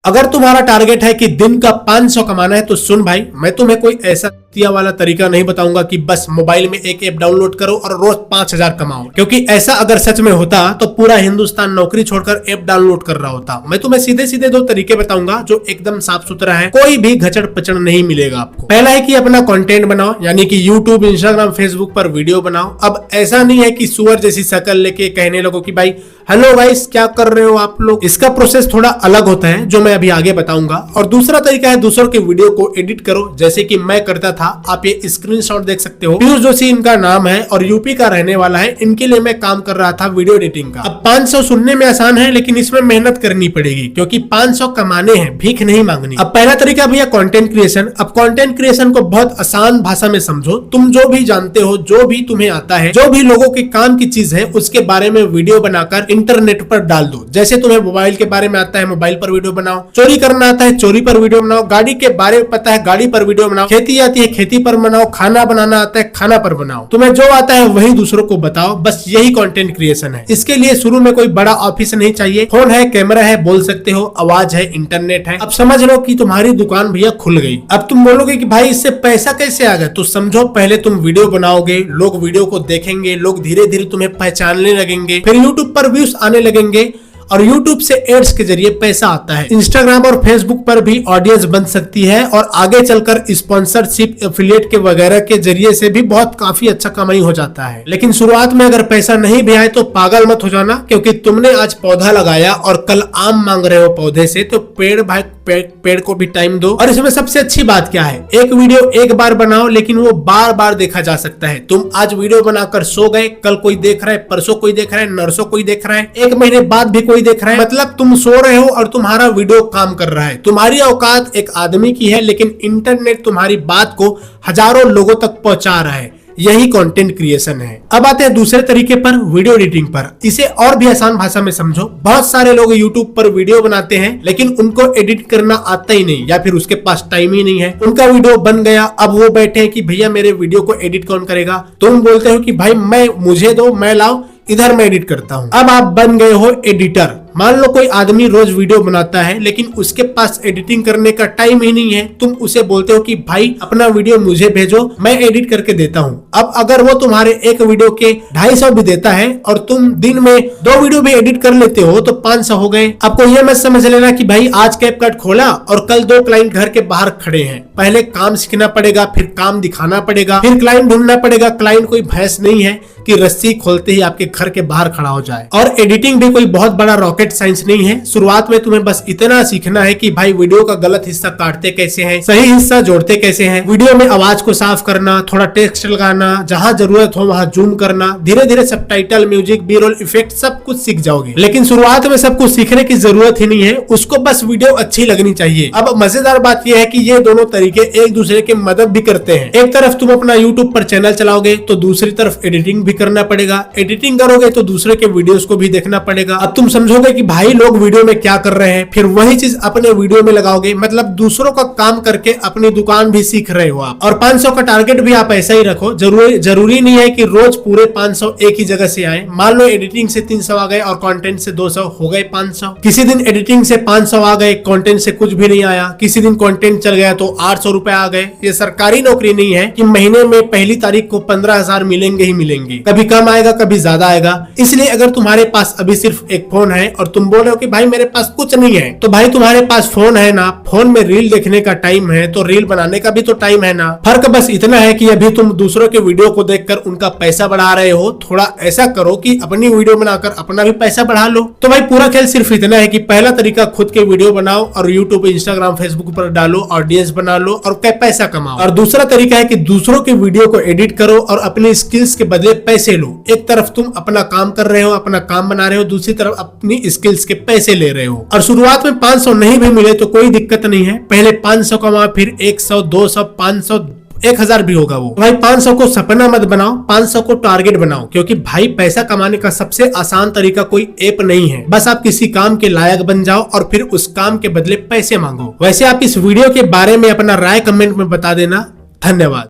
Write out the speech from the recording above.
अगर तुम्हारा टारगेट है कि दिन का 500 कमाना है तो सुन भाई, मैं तुम्हें कोई ऐसा वाला तरीका नहीं बताऊंगा कि बस मोबाइल में एक ऐप डाउनलोड करो और रोज 5000 कमाओ, क्योंकि ऐसा अगर सच में होता तो पूरा हिंदुस्तान नौकरी छोड़कर ऐप डाउनलोड कर रहा होता। मैं तुम्हें सीधे सीधे दो तरीके बताऊंगा जो एकदम साफ सुथरा है, कोई भी घचड़ पचड़ नहीं मिलेगा आपको। पहला है कि अपना कंटेंट बनाओ, यानी कि यूट्यूब, इंस्टाग्राम, फेसबुक पर वीडियो बनाओ। अब ऐसा नहीं है कि सुअर जैसी शक्ल लेके कहने लगो कि भाई हेलो गाइस क्या कर रहे हो आप लोग। इसका प्रोसेस थोड़ा अलग होता है जो मैं अभी आगे बताऊंगा। और दूसरा तरीका है दूसरों के वीडियो को एडिट करो, जैसे कि मैं करता था। आप ये स्क्रीनशॉट देख सकते हो। पीयूष जोशी इनका नाम है और यूपी का रहने वाला है। इनके लिए मैं काम कर रहा था वीडियो एडिटिंग का। अब 500 सुनने में आसान है, लेकिन इसमें मेहनत करनी पड़ेगी, क्योंकि 500 कमाने हैं, भीख नहीं मांगनी। अब पहला तरीका भैया कंटेंट क्रिएशन। अब कंटेंट क्रिएशन को बहुत आसान भाषा में समझो। तुम जो भी जानते हो, जो भी तुम्हें आता है, जो भी लोगों के काम की चीज है, उसके बारे में वीडियो बनाकर इंटरनेट पर डाल दो। जैसे तुम्हें मोबाइल के बारे में आता है, मोबाइल पर वीडियो बनाओ। चोरी करना आता है, चोरी पर वीडियो बनाओ। गाड़ी के बारे में पता है, गाड़ी पर वीडियो बनाओ। खेती आती है, खेती पर बनाओ। खाना बनाना आता है, खाना पर बनाओ। तुम्हें जो आता है वही दूसरों को बताओ। बस यही कंटेंट क्रिएशन है। इसके लिए शुरू में कोई बड़ा ऑफिस नहीं चाहिए। फोन है, कैमरा है, बोल सकते हो, आवाज है, इंटरनेट है। अब समझ लो कि तुम्हारी दुकान भैया खुल गई। अब तुम बोलोगे कि भाई इससे पैसा कैसे आ गया, तो समझो पहले तुम वीडियो बनाओगे, लोग वीडियो को देखेंगे, लोग धीरे धीरे तुम्हें पहचानने लगेंगे, फिर यूट्यूब पर व्यूज आने लगेंगे और YouTube से एड्स के जरिए पैसा आता है। इंस्टाग्राम और फेसबुक पर भी ऑडियंस बन सकती है और आगे चलकर स्पॉन्सरशिप, एफिलिएट के वगैरह के जरिए से भी बहुत काफी अच्छा कमाई हो जाता है। लेकिन शुरुआत में अगर पैसा नहीं भी आए तो पागल मत हो जाना, क्योंकि तुमने आज पौधा लगाया और कल आम मांग रहे हो पौधे से, तो पेड़ को भी टाइम दो। और इसमें सबसे अच्छी बात क्या है, एक वीडियो एक बार बनाओ, लेकिन वो बार बार देखा जा सकता है। तुम आज वीडियो बनाकर सो गए, कल कोई देख रहा है, परसों कोई देख रहा है, नरसों कोई देख रहा है, एक महीने बाद भी कोई देख रहा है। मतलब तुम सो रहे हो और तुम्हारा वीडियो काम कर रहा है। तुम्हारी औकात एक आदमी की है, लेकिन इंटरनेट तुम्हारी बात को हजारों लोगों तक पहुंचा रहा है। यही कंटेंट क्रिएशन है। अब आते हैं दूसरे तरीके पर, वीडियो एडिटिंग पर। इसे और भी आसान भाषा में समझो। बहुत सारे लोग यूट्यूब पर वीडियो बनाते हैं, लेकिन उनको एडिट करना आता ही नहीं, या फिर उसके पास टाइम ही नहीं है। उनका वीडियो बन गया, अब वो बैठे हैं कि भैया मेरे वीडियो को एडिट कौन करेगा। तुम बोलते हो कि भाई मुझे दो, मैं लाओ, इधर मैं एडिट करता हूँ। अब आप बन गए हो एडिटर। मान लो कोई आदमी रोज वीडियो बनाता है, लेकिन उसके पास एडिटिंग करने का टाइम ही नहीं है। तुम उसे बोलते हो कि भाई अपना वीडियो मुझे भेजो, मैं एडिट करके देता हूँ। अब अगर वो तुम्हारे एक वीडियो के 250 भी देता है और तुम दिन में 2 वीडियो भी एडिट कर लेते हो, तो 500 हो गए। आपको ये मत समझ लेना कि भाई आज कैपकट खोला और कल 2 क्लाइंट घर के बाहर खड़े हैं। पहले काम सीखना पड़ेगा, फिर काम दिखाना पड़ेगा, फिर क्लाइंट ढूंढना पड़ेगा। क्लाइंट कोई भैंस नहीं है कि रस्सी खोलते ही आपके घर के बाहर खड़ा हो जाए। और एडिटिंग भी कोई बहुत बड़ा रॉकेट साइंस नहीं है। शुरुआत में तुम्हें बस इतना सीखना है कि भाई वीडियो का गलत हिस्सा काटते कैसे हैं, सही हिस्सा जोड़ते कैसे हैं, वीडियो में आवाज को साफ करना, थोड़ा टेक्स्ट लगाना, जहां जरूरत हो वहां जूम करना। धीरे धीरे subtitle, music, B roll effect सब कुछ सीख जाओगे। लेकिन शुरुआत में सब कुछ सीखने की जरूरत ही नहीं है, उसको बस वीडियो अच्छी लगनी चाहिए। अब मजेदार बात यह है कि ये दोनों तरीके एक दूसरे के मदद भी करते हैं। एक तरफ तुम अपना यूट्यूब पर चैनल चलाओगे तो दूसरी तरफ एडिटिंग भी करना पड़ेगा। एडिटिंग करोगे तो दूसरे के वीडियोस को भी देखना पड़ेगा। अब तुम समझोगे कि भाई लोग वीडियो में क्या कर रहे हैं, फिर वही चीज अपने वीडियो में लगाओगे। मतलब दूसरों का काम करके अपनी दुकान भी सीख रहे हो आप। और 500 का टारगेट भी आप ऐसा ही रखो। जरूरी नहीं है कि रोज पूरे 500 एक ही जगह से आए। मान लो एडिटिंग से 300 आ गए और कंटेंट से 200, हो गए 500। किसी दिन एडिटिंग से 500 आ गए, कंटेंट से कुछ भी नहीं आया। किसी दिन कंटेंट चल गया तो 800 रुपए आ गए। ये सरकारी नौकरी नहीं है कि महीने में पहली तारीख को 15,000 मिलेंगे ही मिलेंगे। कभी कम आएगा, कभी ज्यादा आएगा। इसलिए अगर तुम्हारे पास अभी सिर्फ एक फोन है और तुम बोल रहे हो कि भाई मेरे पास कुछ नहीं है, तो भाई तुम्हारे पास फोन है ना, फोन में रील देखने का टाइम है, तो रील बनाने का भी तो टाइम है ना। फर्क बस इतना है कि अभी तुम दूसरों के वीडियो को देखकर उनका पैसा बढ़ा रहे हो। थोड़ा ऐसा करो कि अपनी वीडियो बनाकर अपना भी पैसा बढ़ा लो। तो भाई पूरा खेल सिर्फ इतना है कि पहला तरीका खुद के वीडियो बनाओ और यूट्यूब, इंस्टाग्राम, फेसबुक पर डालो, ऑडियंस बना लो और पैसा कमाओ। और दूसरा तरीका है कि दूसरों के वीडियो को एडिट करो और अपनी स्किल्स के बदले पैसे लो। एक तरफ तुम अपना काम कर रहे हो, अपना काम बना रहे हो, दूसरी तरफ अपनी स्किल्स के पैसे ले रहे हो। और शुरुआत में 500 नहीं भी मिले तो कोई दिक्कत नहीं है। पहले 500 कमाओ, फिर 100, 200, 500, 1000 भी होगा वो। भाई 500 को सपना मत बनाओ, 500 को टारगेट बनाओ। क्योंकि भाई पैसा कमाने का सबसे आसान तरीका कोई ऐप नहीं है। बस आप किसी काम के लायक बन जाओ और फिर उस काम के बदले पैसे मांगो। वैसे आप इस वीडियो के बारे में अपना राय कमेंट में बता देना। धन्यवाद।